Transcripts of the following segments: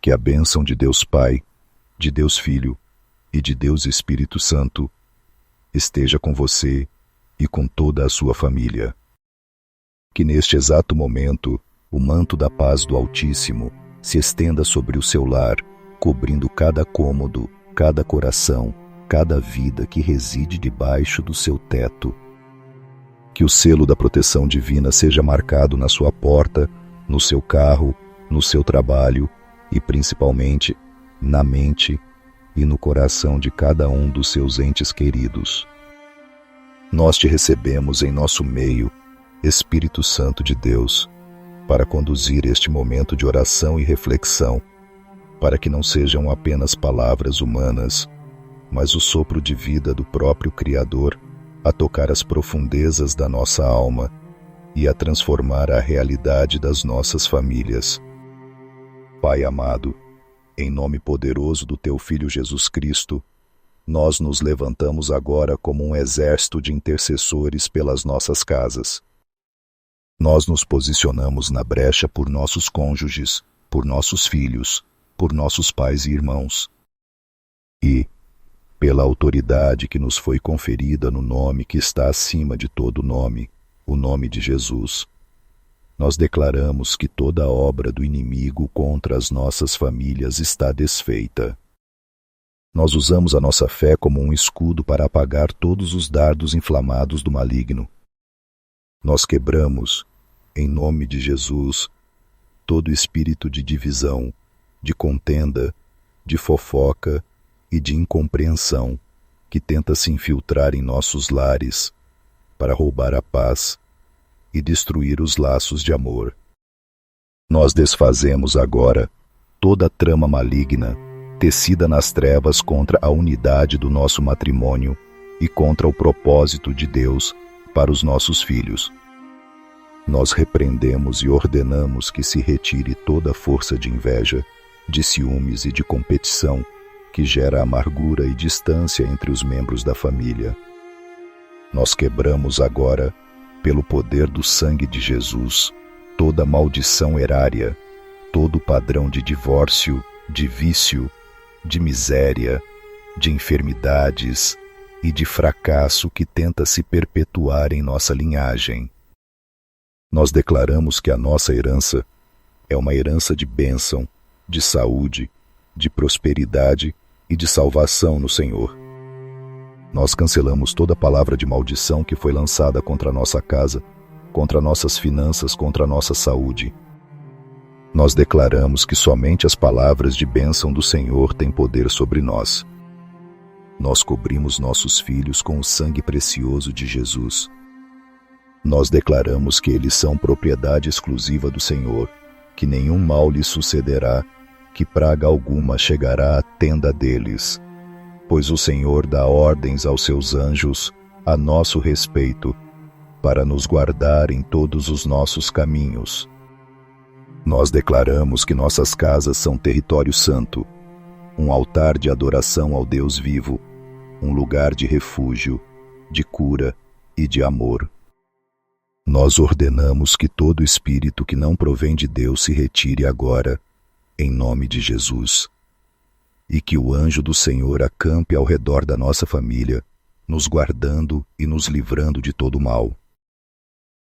Que a bênção de Deus Pai, de Deus Filho e de Deus Espírito Santo esteja com você e com toda a sua família. Que neste exato momento o manto da paz do Altíssimo se estenda sobre o seu lar, cobrindo cada cômodo, cada coração, cada vida que reside debaixo do seu teto. Que o selo da proteção divina seja marcado na sua porta, no seu carro, no seu trabalho e principalmente na mente e no coração de cada um dos seus entes queridos. Nós te recebemos em nosso meio, Espírito Santo de Deus, para conduzir este momento de oração e reflexão, para que não sejam apenas palavras humanas, mas o sopro de vida do próprio Criador a tocar as profundezas da nossa alma e a transformar a realidade das nossas famílias. Pai amado, em nome poderoso do Teu Filho Jesus Cristo, nós nos levantamos agora como um exército de intercessores pelas nossas casas. Nós nos posicionamos na brecha por nossos cônjuges, por nossos filhos, por nossos pais e irmãos. E, pela autoridade que nos foi conferida no nome que está acima de todo nome, o nome de Jesus, nós declaramos que toda obra do inimigo contra as nossas famílias está desfeita. Nós usamos a nossa fé como um escudo para apagar todos os dardos inflamados do maligno. Nós quebramos, em nome de Jesus, todo espírito de divisão, de contenda, de fofoca e de incompreensão que tenta se infiltrar em nossos lares para roubar a paz e destruir os laços de amor. Nós desfazemos agora toda a trama maligna tecida nas trevas contra a unidade do nosso matrimônio e contra o propósito de Deus para os nossos filhos. Nós repreendemos e ordenamos que se retire toda a força de inveja, de ciúmes e de competição que gera amargura e distância entre os membros da família. Nós quebramos agora, pelo poder do sangue de Jesus, toda maldição erária, todo padrão de divórcio, de vício, de miséria, de enfermidades e de fracasso que tenta se perpetuar em nossa linhagem. Nós declaramos que a nossa herança é uma herança de bênção, de saúde, de prosperidade e de salvação no Senhor. Nós cancelamos toda palavra de maldição que foi lançada contra a nossa casa, contra nossas finanças, contra a nossa saúde. Nós declaramos que somente as palavras de bênção do Senhor têm poder sobre nós. Nós cobrimos nossos filhos com o sangue precioso de Jesus. Nós declaramos que eles são propriedade exclusiva do Senhor, que nenhum mal lhes sucederá, que praga alguma chegará à tenda deles, pois o Senhor dá ordens aos seus anjos a nosso respeito, para nos guardar em todos os nossos caminhos. Nós declaramos que nossas casas são território santo, um altar de adoração ao Deus vivo, um lugar de refúgio, de cura e de amor. Nós ordenamos que todo espírito que não provém de Deus se retire agora, em nome de Jesus, e que o anjo do Senhor acampe ao redor da nossa família, nos guardando e nos livrando de todo mal.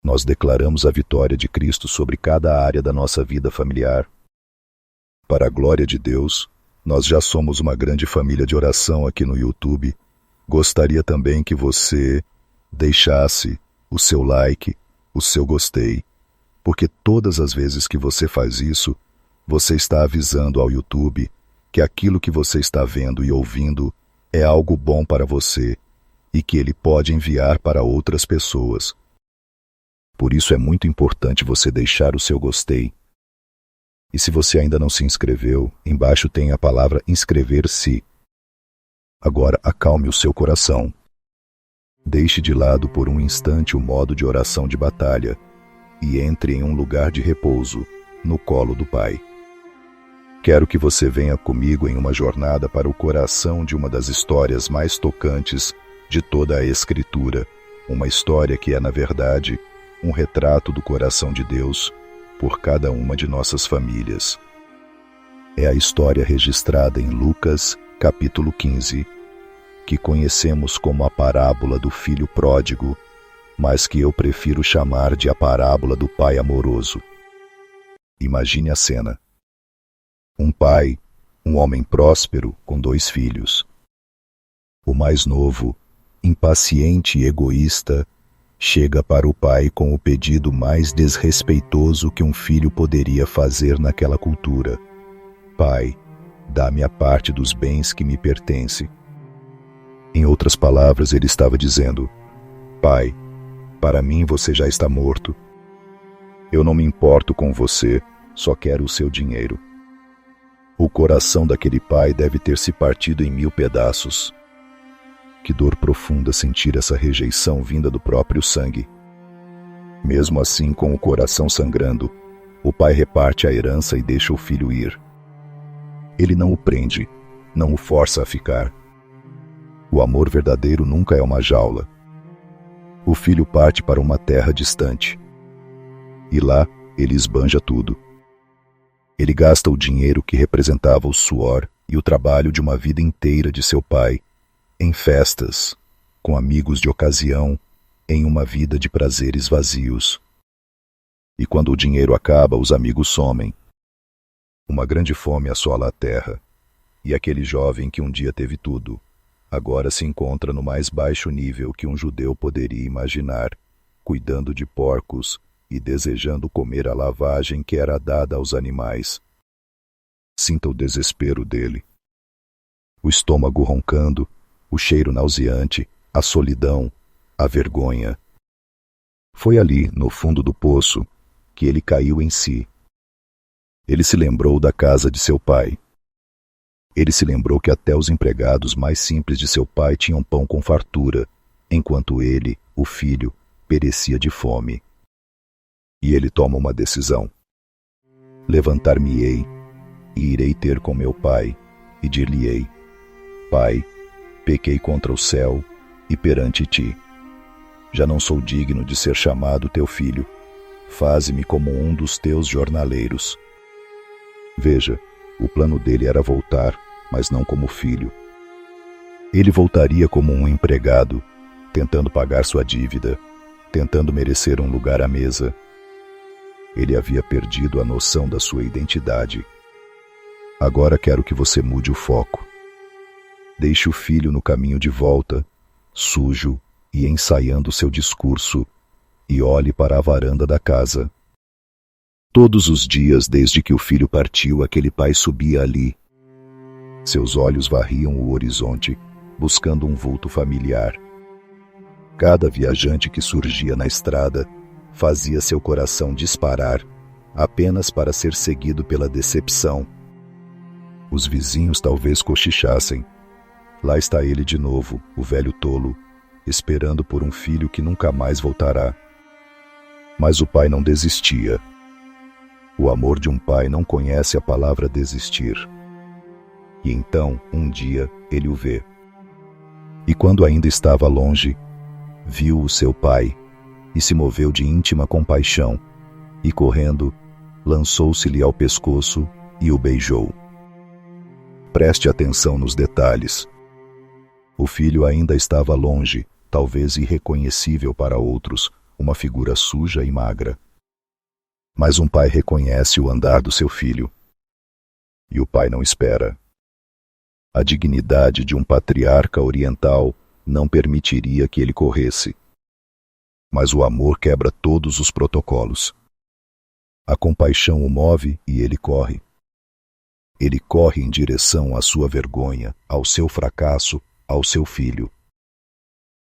Nós declaramos a vitória de Cristo sobre cada área da nossa vida familiar. Para a glória de Deus, nós já somos uma grande família de oração aqui no YouTube. Gostaria também que você deixasse o seu like, o seu gostei, porque todas as vezes que você faz isso, você está avisando ao YouTube que aquilo que você está vendo e ouvindo é algo bom para você e que ele pode enviar para outras pessoas. Por isso é muito importante você deixar o seu gostei. E se você ainda não se inscreveu, embaixo tem a palavra inscrever-se. Agora acalme o seu coração. Deixe de lado por um instante o modo de oração de batalha e entre em um lugar de repouso, no colo do Pai. Quero que você venha comigo em uma jornada para o coração de uma das histórias mais tocantes de toda a Escritura, uma história que é, na verdade, um retrato do coração de Deus por cada uma de nossas famílias. É a história registrada em Lucas, capítulo 15, que conhecemos como a parábola do filho pródigo, mas que eu prefiro chamar de a parábola do pai amoroso. Imagine a cena. Um pai, um homem próspero com 2 filhos. O mais novo, impaciente e egoísta, chega para o pai com o pedido mais desrespeitoso que um filho poderia fazer naquela cultura. Pai, dá-me a parte dos bens que me pertence. Em outras palavras, ele estava dizendo: Pai, para mim você já está morto. Eu não me importo com você, só quero o seu dinheiro. O coração daquele pai deve ter se partido em 1000 pedaços. Que dor profunda sentir essa rejeição vinda do próprio sangue. Mesmo assim, com o coração sangrando, o pai reparte a herança e deixa o filho ir. Ele não o prende, não o força a ficar. O amor verdadeiro nunca é uma jaula. O filho parte para uma terra distante. E lá, ele esbanja tudo. Ele gasta o dinheiro que representava o suor e o trabalho de uma vida inteira de seu pai, em festas, com amigos de ocasião, em uma vida de prazeres vazios. E quando o dinheiro acaba, os amigos somem. Uma grande fome assola a terra, e aquele jovem que um dia teve tudo, agora se encontra no mais baixo nível que um judeu poderia imaginar, cuidando de porcos e desejando comer a lavagem que era dada aos animais. Sinta o desespero dele. O estômago roncando, o cheiro nauseante, a solidão, a vergonha. Foi ali, no fundo do poço, que ele caiu em si. Ele se lembrou da casa de seu pai. Ele se lembrou que até os empregados mais simples de seu pai tinham pão com fartura, enquanto ele, o filho, perecia de fome. E ele toma uma decisão. Levantar-me-ei, e irei ter com meu pai, e dir-lhe-ei: Pai, pequei contra o céu e perante ti. Já não sou digno de ser chamado teu filho. Faze-me como um dos teus jornaleiros. Veja, o plano dele era voltar, mas não como filho. Ele voltaria como um empregado, tentando pagar sua dívida, tentando merecer um lugar à mesa. Ele havia perdido a noção da sua identidade. Agora quero que você mude o foco. Deixe o filho no caminho de volta, sujo e ensaiando seu discurso, e olhe para a varanda da casa. Todos os dias, desde que o filho partiu, aquele pai subia ali. Seus olhos varriam o horizonte, buscando um vulto familiar. Cada viajante que surgia na estrada fazia seu coração disparar, apenas para ser seguido pela decepção. Os vizinhos talvez cochichassem. Lá está ele de novo, o velho tolo, esperando por um filho que nunca mais voltará. Mas o pai não desistia. O amor de um pai não conhece a palavra desistir. E então, um dia, ele o vê. E quando ainda estava longe, viu o seu pai, e se moveu de íntima compaixão, e correndo, lançou-se-lhe ao pescoço e o beijou. Preste atenção nos detalhes. O filho ainda estava longe, talvez irreconhecível para outros, uma figura suja e magra. Mas um pai reconhece o andar do seu filho. E o pai não espera. A dignidade de um patriarca oriental não permitiria que ele corresse. Mas o amor quebra todos os protocolos. A compaixão o move e ele corre. Ele corre em direção à sua vergonha, ao seu fracasso, ao seu filho.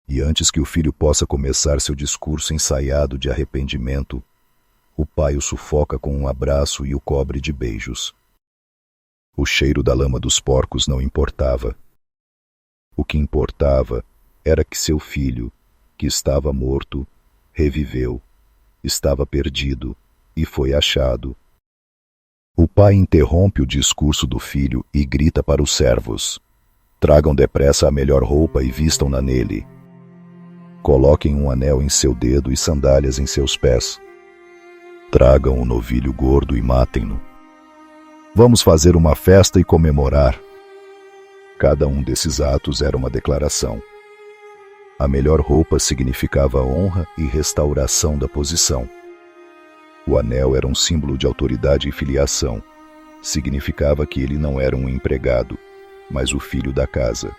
E antes que o filho possa começar seu discurso ensaiado de arrependimento, o pai o sufoca com um abraço e o cobre de beijos. O cheiro da lama dos porcos não importava. O que importava era que seu filho, que estava morto, reviveu, estava perdido e foi achado. O pai interrompe o discurso do filho e grita para os servos: tragam depressa a melhor roupa e vistam-na nele. Coloquem um anel em seu dedo e sandálias em seus pés. Tragam o novilho gordo e matem-no. Vamos fazer uma festa e comemorar. Cada um desses atos era uma declaração. A melhor roupa significava honra e restauração da posição. O anel era um símbolo de autoridade e filiação. Significava que ele não era um empregado, mas o filho da casa.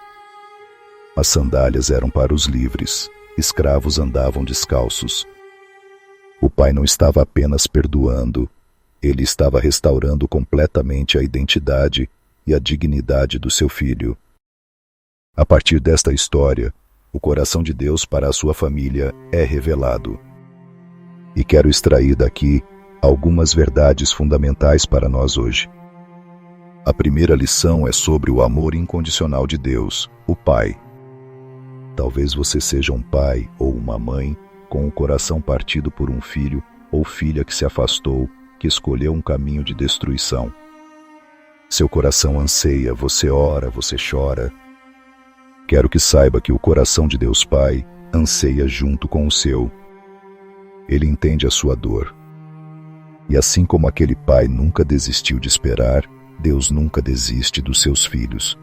As sandálias eram para os livres. Escravos andavam descalços. O pai não estava apenas perdoando, ele estava restaurando completamente a identidade e a dignidade do seu filho. A partir desta história, o coração de Deus para a sua família é revelado. E quero extrair daqui algumas verdades fundamentais para nós hoje. A primeira lição é sobre o amor incondicional de Deus, o Pai. Talvez você seja um pai ou uma mãe com o coração partido por um filho ou filha que se afastou, que escolheu um caminho de destruição. Seu coração anseia, você ora, você chora. Quero que saiba que o coração de Deus Pai anseia junto com o seu. Ele entende a sua dor. E assim como aquele pai nunca desistiu de esperar, Deus nunca desiste dos seus filhos.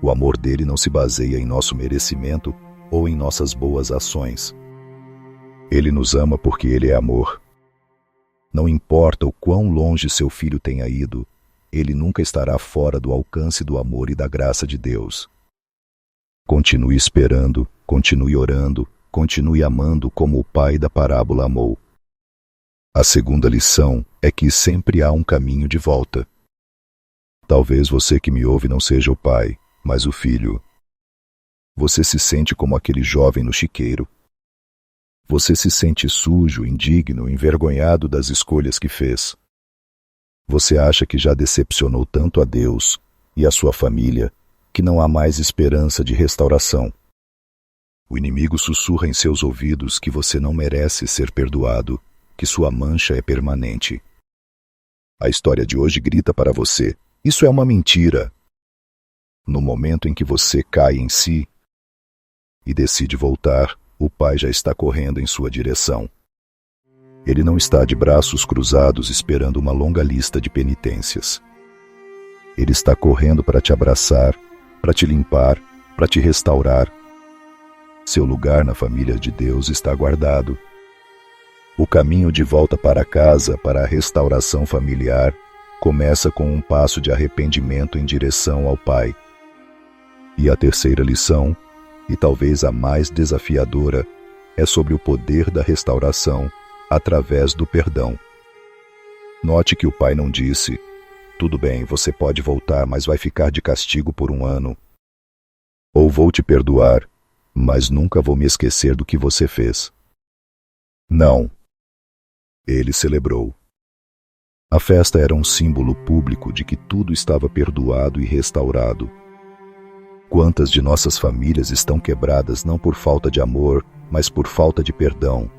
O amor dele não se baseia em nosso merecimento ou em nossas boas ações. Ele nos ama porque ele é amor. Não importa o quão longe seu filho tenha ido, ele nunca estará fora do alcance do amor e da graça de Deus. Continue esperando, continue orando, continue amando como o pai da parábola amou. A segunda lição é que sempre há um caminho de volta. Talvez você que me ouve não seja o pai, mas o filho. Você se sente como aquele jovem no chiqueiro. Você se sente sujo, indigno, envergonhado das escolhas que fez. Você acha que já decepcionou tanto a Deus e a sua família que não há mais esperança de restauração. O inimigo sussurra em seus ouvidos que você não merece ser perdoado, que sua mancha é permanente. A história de hoje grita para você: isso é uma mentira. No momento em que você cai em si e decide voltar, o pai já está correndo em sua direção. Ele não está de braços cruzados esperando uma longa lista de penitências. Ele está correndo para te abraçar, para te limpar, para te restaurar. Seu lugar na família de Deus está guardado. O caminho de volta para casa, para a restauração familiar, começa com um passo de arrependimento em direção ao Pai. E a terceira lição, e talvez a mais desafiadora, é sobre o poder da restauração através do perdão. Note que o pai não disse: tudo bem, você pode voltar, mas vai ficar de castigo por 1 ano. Ou vou te perdoar, mas nunca vou me esquecer do que você fez. Não. Ele celebrou. A festa era um símbolo público de que tudo estava perdoado e restaurado. Quantas de nossas famílias estão quebradas não por falta de amor, mas por falta de perdão?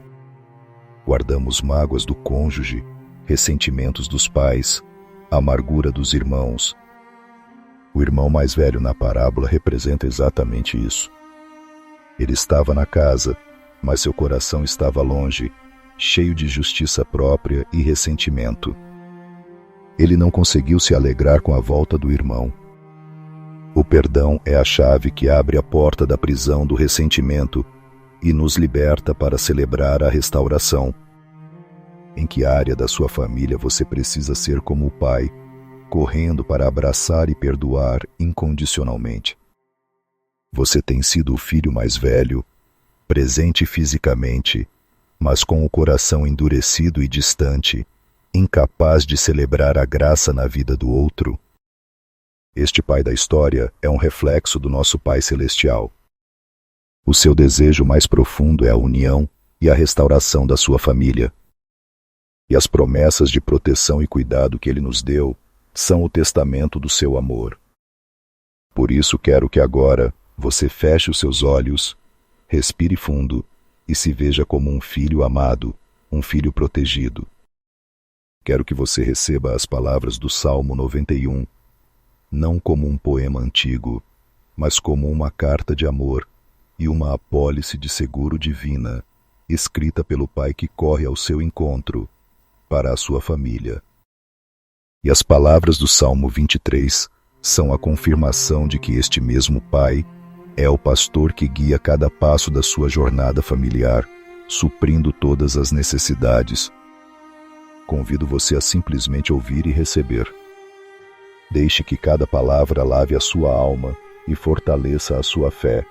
Guardamos mágoas do cônjuge, ressentimentos dos pais, amargura dos irmãos. O irmão mais velho na parábola representa exatamente isso. Ele estava na casa, mas seu coração estava longe, cheio de justiça própria e ressentimento. Ele não conseguiu se alegrar com a volta do irmão. O perdão é a chave que abre a porta da prisão do ressentimento e nos liberta para celebrar a restauração. Em que área da sua família você precisa ser como o pai, correndo para abraçar e perdoar incondicionalmente? Você tem sido o filho mais velho, presente fisicamente, mas com o coração endurecido e distante, incapaz de celebrar a graça na vida do outro? Este pai da história é um reflexo do nosso Pai Celestial. O seu desejo mais profundo é a união e a restauração da sua família. E as promessas de proteção e cuidado que Ele nos deu são o testamento do seu amor. Por isso quero que agora você feche os seus olhos, respire fundo e se veja como um filho amado, um filho protegido. Quero que você receba as palavras do Salmo 91, não como um poema antigo, mas como uma carta de amor e uma apólice de seguro divina, escrita pelo Pai que corre ao seu encontro, para a sua família. E as palavras do Salmo 23 são a confirmação de que este mesmo Pai é o pastor que guia cada passo da sua jornada familiar, suprindo todas as necessidades. Convido você a simplesmente ouvir e receber. Deixe que cada palavra lave a sua alma e fortaleça a sua fé.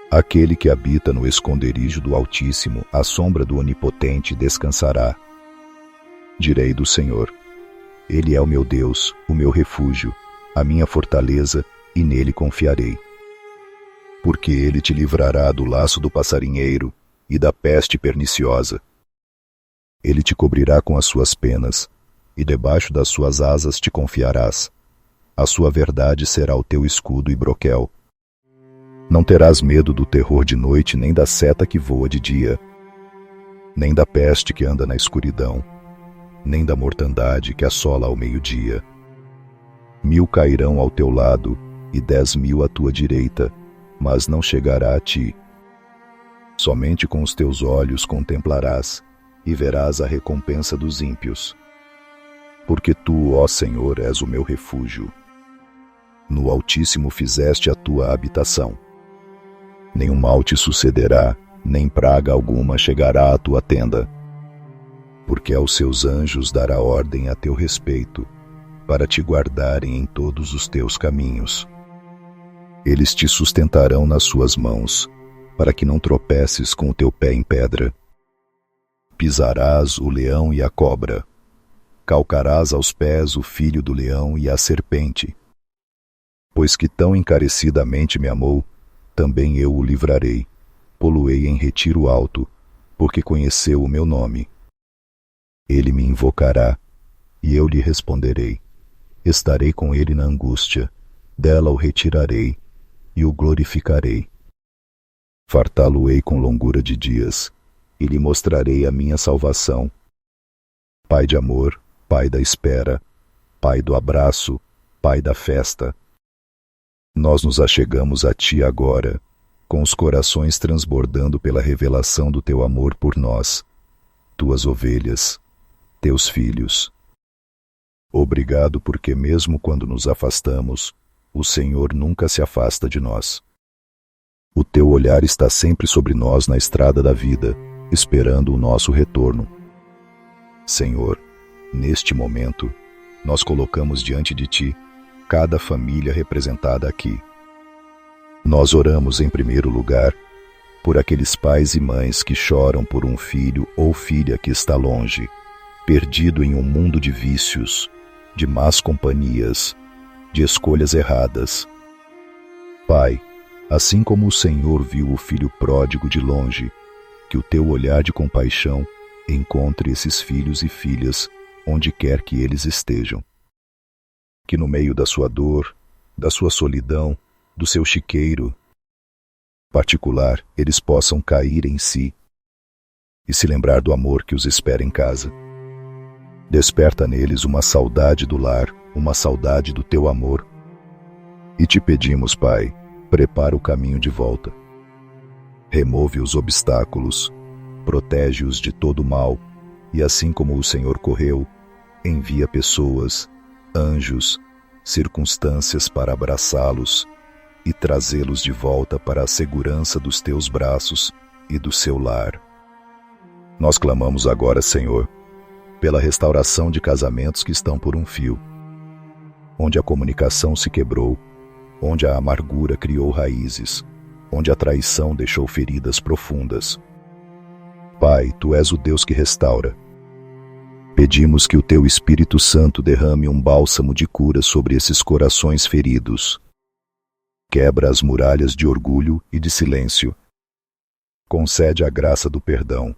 Aquele que habita no esconderijo do Altíssimo, à sombra do Onipotente, descansará. Direi do Senhor: Ele é o meu Deus, o meu refúgio, a minha fortaleza, e nele confiarei. Porque ele te livrará do laço do passarinheiro e da peste perniciosa. Ele te cobrirá com as suas penas, e debaixo das suas asas te confiarás. A sua verdade será o teu escudo e broquel. Não terás medo do terror de noite, nem da seta que voa de dia, nem da peste que anda na escuridão, nem da mortandade que assola ao meio-dia. 1000 cairão ao teu lado e 10.000 à tua direita, mas não chegará a ti. Somente com os teus olhos contemplarás e verás a recompensa dos ímpios. Porque tu, ó Senhor, és o meu refúgio. No Altíssimo fizeste a tua habitação. Nenhum mal te sucederá, nem praga alguma chegará à tua tenda. Porque aos seus anjos dará ordem a teu respeito, para te guardarem em todos os teus caminhos. Eles te sustentarão nas suas mãos, para que não tropeces com o teu pé em pedra. Pisarás o leão e a cobra. Calcarás aos pés o filho do leão e a serpente. Pois que tão encarecidamente me amou, também eu o livrarei, pô-lo-ei em retiro alto, porque conheceu o meu nome. Ele me invocará, e eu lhe responderei. Estarei com ele na angústia, dela o retirarei, e o glorificarei. Fartá-lo-ei com longura de dias, e lhe mostrarei a minha salvação. Pai de amor, Pai da espera, Pai do abraço, Pai da festa. Nós nos achegamos a Ti agora, com os corações transbordando pela revelação do Teu amor por nós, Tuas ovelhas, Teus filhos. Obrigado porque mesmo quando nos afastamos, o Senhor nunca se afasta de nós. O Teu olhar está sempre sobre nós na estrada da vida, esperando o nosso retorno. Senhor, neste momento, nós colocamos diante de Ti cada família representada aqui. Nós oramos em primeiro lugar por aqueles pais e mães que choram por um filho ou filha que está longe, perdido em um mundo de vícios, de más companhias, de escolhas erradas. Pai, assim como o Senhor viu o filho pródigo de longe, que o Teu olhar de compaixão encontre esses filhos e filhas onde quer que eles estejam. Que no meio da sua dor, da sua solidão, do seu chiqueiro particular, eles possam cair em si e se lembrar do amor que os espera em casa. Desperta neles uma saudade do lar, uma saudade do Teu amor. E Te pedimos, Pai, prepara o caminho de volta. Remove os obstáculos, protege-os de todo mal, e assim como o Senhor correu, envia pessoas, anjos, circunstâncias para abraçá-los e trazê-los de volta para a segurança dos Teus braços e do seu lar. Nós clamamos agora, Senhor, pela restauração de casamentos que estão por um fio, onde a comunicação se quebrou, onde a amargura criou raízes, onde a traição deixou feridas profundas. Pai, Tu és o Deus que restaura. Pedimos que o Teu Espírito Santo derrame um bálsamo de cura sobre esses corações feridos. Quebra as muralhas de orgulho e de silêncio. Concede a graça do perdão,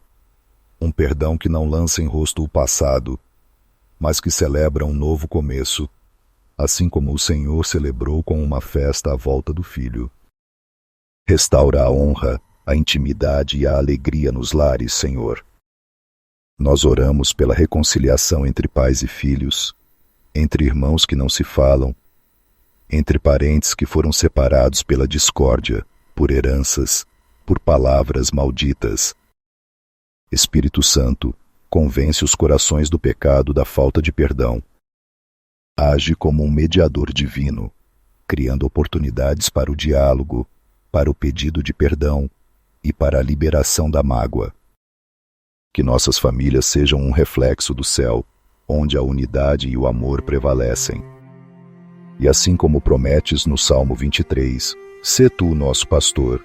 um perdão que não lança em rosto o passado, mas que celebra um novo começo, assim como o Senhor celebrou com uma festa à volta do Filho. Restaura a honra, a intimidade e a alegria nos lares, Senhor. Nós oramos pela reconciliação entre pais e filhos, entre irmãos que não se falam, entre parentes que foram separados pela discórdia, por heranças, por palavras malditas. Espírito Santo, convence os corações do pecado da falta de perdão age como um mediador divino, criando oportunidades para o diálogo, para o pedido de perdão e para a liberação da mágoa. Que nossas famílias sejam um reflexo do céu, onde a unidade e o amor prevalecem. E assim como prometes no Salmo 23, sê tu o nosso pastor.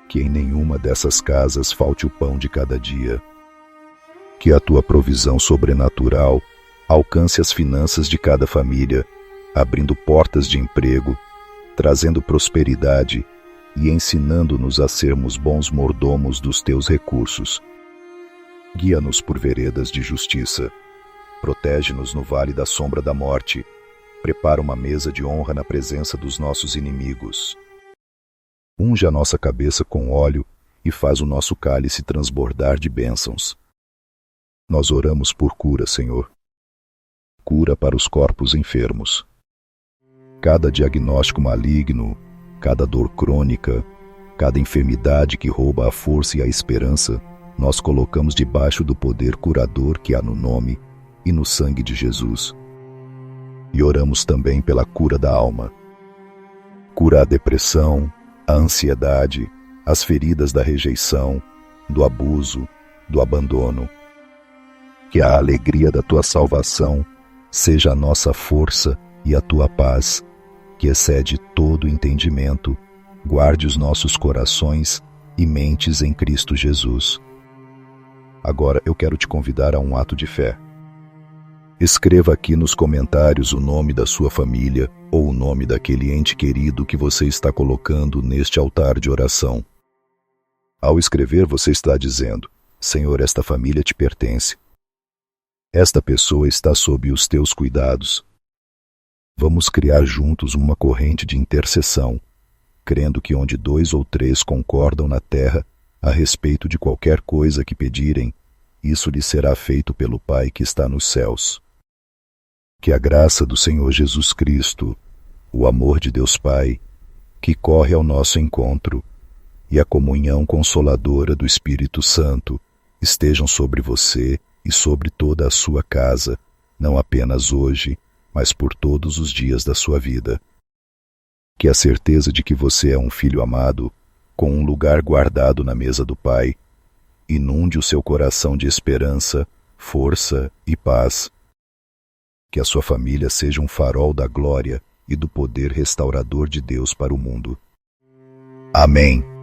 Que em nenhuma dessas casas falte o pão de cada dia. Que a tua provisão sobrenatural alcance as finanças de cada família, abrindo portas de emprego, trazendo prosperidade e ensinando-nos a sermos bons mordomos dos teus recursos. Guia-nos por veredas de justiça. Protege-nos no vale da sombra da morte. Prepara uma mesa de honra na presença dos nossos inimigos. Unge a nossa cabeça com óleo e faz o nosso cálice transbordar de bênçãos. Nós oramos por cura, Senhor. Cura para os corpos enfermos. Cada diagnóstico maligno, cada dor crônica, cada enfermidade que rouba a força e a esperança, nós colocamos debaixo do poder curador que há no nome e no sangue de Jesus. E oramos também pela cura da alma. Cura a depressão, a ansiedade, as feridas da rejeição, do abuso, do abandono. Que a alegria da tua salvação seja a nossa força e a tua paz, que excede todo entendimento, guarde os nossos corações e mentes em Cristo Jesus. Agora eu quero te convidar a um ato de fé. Escreva aqui nos comentários o nome da sua família ou o nome daquele ente querido que você está colocando neste altar de oração. Ao escrever, você está dizendo: Senhor, esta família te pertence. Esta pessoa está sob os teus cuidados. Vamos criar juntos uma corrente de intercessão, crendo que onde 2 ou 3 concordam na terra a respeito de qualquer coisa que pedirem, isso lhes será feito pelo Pai que está nos céus. Que a graça do Senhor Jesus Cristo, o amor de Deus Pai, que corre ao nosso encontro, e a comunhão consoladora do Espírito Santo estejam sobre você e sobre toda a sua casa, não apenas hoje, mas por todos os dias da sua vida. Que a certeza de que você é um filho amado, com um lugar guardado na mesa do Pai, inunde o seu coração de esperança, força e paz. Que a sua família seja um farol da glória e do poder restaurador de Deus para o mundo. Amém.